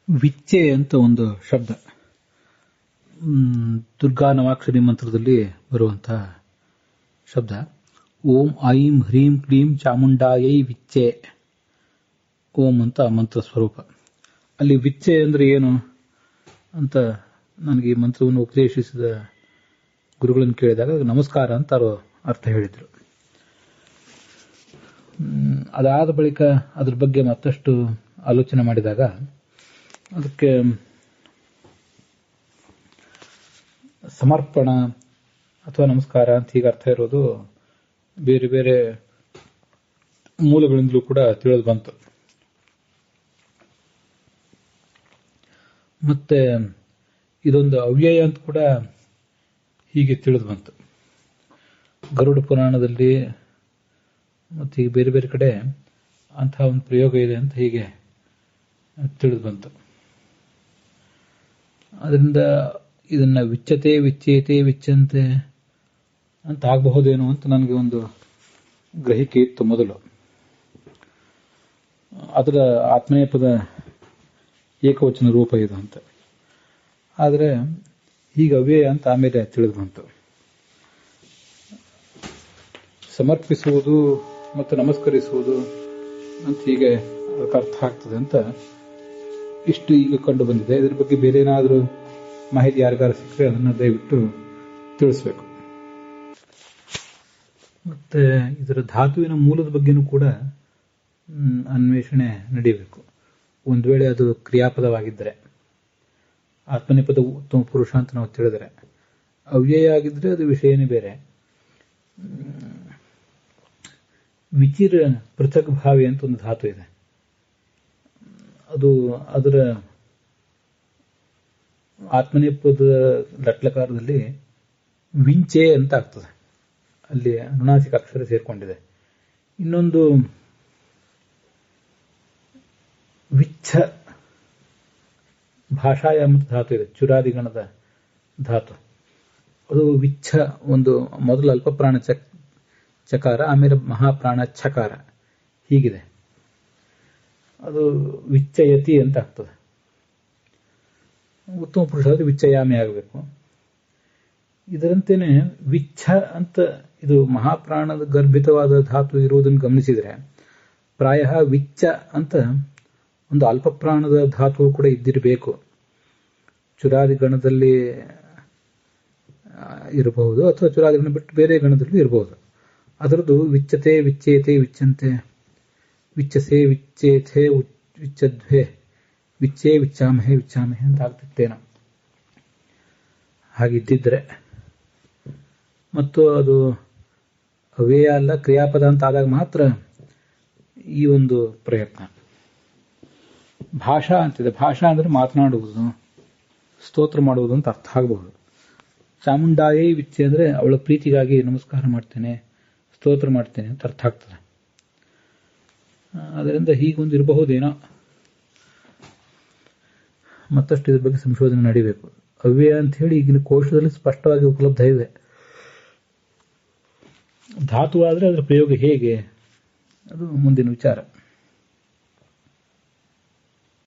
ವಿಚ್ಚೆ ಅಂತ ಒಂದು ಶಬ್ದ ದುರ್ಗಾ ನವಾಕ್ಷರಿ ಮಂತ್ರದಲ್ಲಿ ಬರುವಂತಹ ಶಬ್ದ. ಓಂ ಐಂ ಹ್ರೀಂ ಕ್ಲೀಂ ಚಾಮುಂಡಾಯೈ ವಿಚ್ಚೆ ಓಂ ಅಂತ ಮಂತ್ರ ಸ್ವರೂಪ. ಅಲ್ಲಿ ವಿಚ್ಚೆ ಅಂದ್ರೆ ಏನು ಅಂತ ನನಗೆ ಈ ಮಂತ್ರವನ್ನು ಉಪದೇಶಿಸಿದ ಗುರುಗಳನ್ನು ಕೇಳಿದಾಗ ನಮಸ್ಕಾರ ಅಂತ ಅರ್ಥ ಹೇಳಿದರು. ಅದಾದ ಬಳಿಕ ಅದ್ರ ಬಗ್ಗೆ ಮತ್ತಷ್ಟು ಆಲೋಚನೆ ಮಾಡಿದಾಗ ಅದಕ್ಕೆ ಸಮರ್ಪಣ ಅಥವಾ ನಮಸ್ಕಾರ ಅಂತ ಹೀಗೆ ಅರ್ಥ ಇರೋದು ಬೇರೆ ಬೇರೆ ಮೂಲಗಳಿಂದಲೂ ಕೂಡ ತಿಳಿದು ಬಂತು. ಮತ್ತೆ ಇದೊಂದು ಅವ್ಯಯ ಅಂತ ಕೂಡ ಹೀಗೆ ತಿಳಿದು ಬಂತು. ಗರುಡ ಪುರಾಣದಲ್ಲಿ ಮತ್ತೆ ಈಗ ಬೇರೆ ಬೇರೆ ಕಡೆ ಅಂತಹ ಒಂದು ಪ್ರಯೋಗ ಇದೆ ಅಂತ ಹೀಗೆ ತಿಳಿದು ಬಂತು. ಅದರಿಂದ ಇದನ್ನ ವಿಚ್ಚತೆ ವಿಚ್ಚೇತೆ ವಿಚ್ಚಂತೆ ಅಂತ ಆಗಬಹುದೇನೋ ಅಂತ ನನಗೆ ಒಂದು ಗ್ರಹಿಕೆ ಇತ್ತು ಮೊದಲು. ಅದರ ಆತ್ಮನೇಪದ ಏಕವಚನ ರೂಪ ಇದು ಅಂತ. ಆದರೆ ಹೀಗೆ ಅವ್ಯಯ ಅಂತ ಆಮೇಲೆ ತಿಳಿದು ಬಂತು. ಸಮರ್ಪಿಸುವುದು ಮತ್ತು ನಮಸ್ಕರಿಸುವುದು ಅಂತ ಹೀಗೆ ಅದಕ್ಕೆ ಅರ್ಥ ಆಗ್ತದೆ ಅಂತ ಇಷ್ಟು ಈಗ ಕಂಡು ಬಂದಿದೆ. ಇದ್ರ ಬಗ್ಗೆ ಬೇರೆ ಏನಾದರೂ ಮಾಹಿತಿ ಯಾರಿಗಾರು ಸಿಕ್ಕರೆ ಅದನ್ನು ದಯವಿಟ್ಟು ತಿಳಿಸ್ಬೇಕು. ಮತ್ತೆ ಇದರ ಧಾತುವಿನ ಮೂಲದ ಬಗ್ಗೆನೂ ಕೂಡ ಅನ್ವೇಷಣೆ ನಡೆಯಬೇಕು. ಒಂದು ವೇಳೆ ಅದು ಕ್ರಿಯಾಪದವಾಗಿದ್ದರೆ, ಆತ್ಮನೇಪದ ಉತ್ತಮ ಪುರುಷ ಅಂತ ನಾವು ತಿಳಿದರೆ, ಅವ್ಯಯ ಆಗಿದ್ರೆ ಅದು ವಿಷಯನೇ ಬೇರೆ. ವಿಚಿರ ಪೃಥಕ್ ಭಾವಿ ಅಂತ ಒಂದು ಧಾತು ಇದೆ. ಅದು ಅದರ ಆತ್ಮನೇಪದ ಲಟ್ಲಕಾರದಲ್ಲಿ ವಿಂಚೆ ಅಂತ ಆಗ್ತದೆ. ಅಲ್ಲಿ ಅನುನಾಸಿಕ ಅಕ್ಷರ ಸೇರ್ಕೊಂಡಿದೆ. ಇನ್ನೊಂದು ವಿಚ್ಛ ಭಾಷಾಯಾಮ ಧಾತು ಇದೆ, ಚುರಾದಿಗಣದ ಧಾತು. ಅದು ವಿಚ್ಛ ಒಂದು ಮೊದಲು ಅಲ್ಪಪ್ರಾಣ ಚಕಾರ, ಆಮೇಲೆ ಮಹಾಪ್ರಾಣ ಛಕಾರ ಹೀಗಿದೆ. ಅದು ವಿಚ್ಚಯತಿ ಅಂತ ಆಗ್ತದೆ. ಉತ್ತಮ ಪುರುಷ ವಿಚ್ಚಯಾಮಿ ಆಗಬೇಕು. ಇದರಂತೆಯೇ ವಿಚ್ಛ ಅಂತ ಇದು ಮಹಾಪ್ರಾಣದ ಗರ್ಭಿತವಾದ ಧಾತು ಇರುವುದನ್ನು ಗಮನಿಸಿದರೆ ಪ್ರಾಯ ವಿಚ್ಚ ಅಂತ ಒಂದು ಅಲ್ಪಪ್ರಾಣದ ಧಾತು ಕೂಡ ಇದ್ದಿರಬೇಕು. ಚುರಾದಿ ಗಣದಲ್ಲಿ ಇರಬಹುದು ಅಥವಾ ಚುರಾದಿ ಗಣ ಬಿಟ್ಟು ಬೇರೆ ಗಣದಲ್ಲೂ ಇರಬಹುದು. ಅದರದ್ದು ವಿಚ್ಚತೆ ವಿಚ್ಚೇತೆ ವಿಚ್ಚಂತೆ ವಿಚ್ಚಸೆ ವಿಚ್ಚೇಥೆ ವಿಚ್ಚದ್ವೆ ವಿಚ್ಚೆ ವಿಚ್ಚಾಮಹೆ ವಿಚ್ಚಾಮಹೆ ಅಂತ ಆಗ್ತಿತ್ತೇನೋ. ಹಾಗಿದ್ದಿದ್ರೆ ಮತ್ತು ಅದು ಅವ್ಯಯ ಅಲ್ಲ ಕ್ರಿಯಾಪದ ಅಂತ ಆದಾಗ ಮಾತ್ರ ಈ ಒಂದು ಪ್ರಯತ್ನ. ಭಾಷಾ ಅಂತಿದೆ. ಭಾಷಾ ಅಂದ್ರೆ ಮಾತನಾಡುವುದು, ಸ್ತೋತ್ರ ಮಾಡುವುದು ಅಂತ ಅರ್ಥ ಆಗಬಹುದು. ಚಾಮುಂಡಾಯೈ ವಿಚ್ಚೆ ಅಂದ್ರೆ ಅವಳ ಪ್ರೀತಿಗಾಗಿ ನಮಸ್ಕಾರ ಮಾಡ್ತೇನೆ, ಸ್ತೋತ್ರ ಮಾಡ್ತೇನೆ ಅಂತ ಅರ್ಥ ಆಗ್ತದೆ. ಅದರಿಂದ ಹೀಗೊಂದು ಇರಬಹುದೇನೋ. ಮತ್ತಷ್ಟು ಇದ್ರ ಬಗ್ಗೆ ಸಂಶೋಧನೆ ನಡೀಬೇಕು. ಅವ್ಯಯ ಅಂತ ಹೇಳಿ ಈಗಿನ ಕೋಶದಲ್ಲಿ ಸ್ಪಷ್ಟವಾಗಿ ಉಪಲಬ್ಧ ಇದೆ. ಧಾತು ಆದರೆ ಅದರ ಪ್ರಯೋಗ ಹೇಗೆ ಅದು ಮುಂದಿನ ವಿಚಾರ.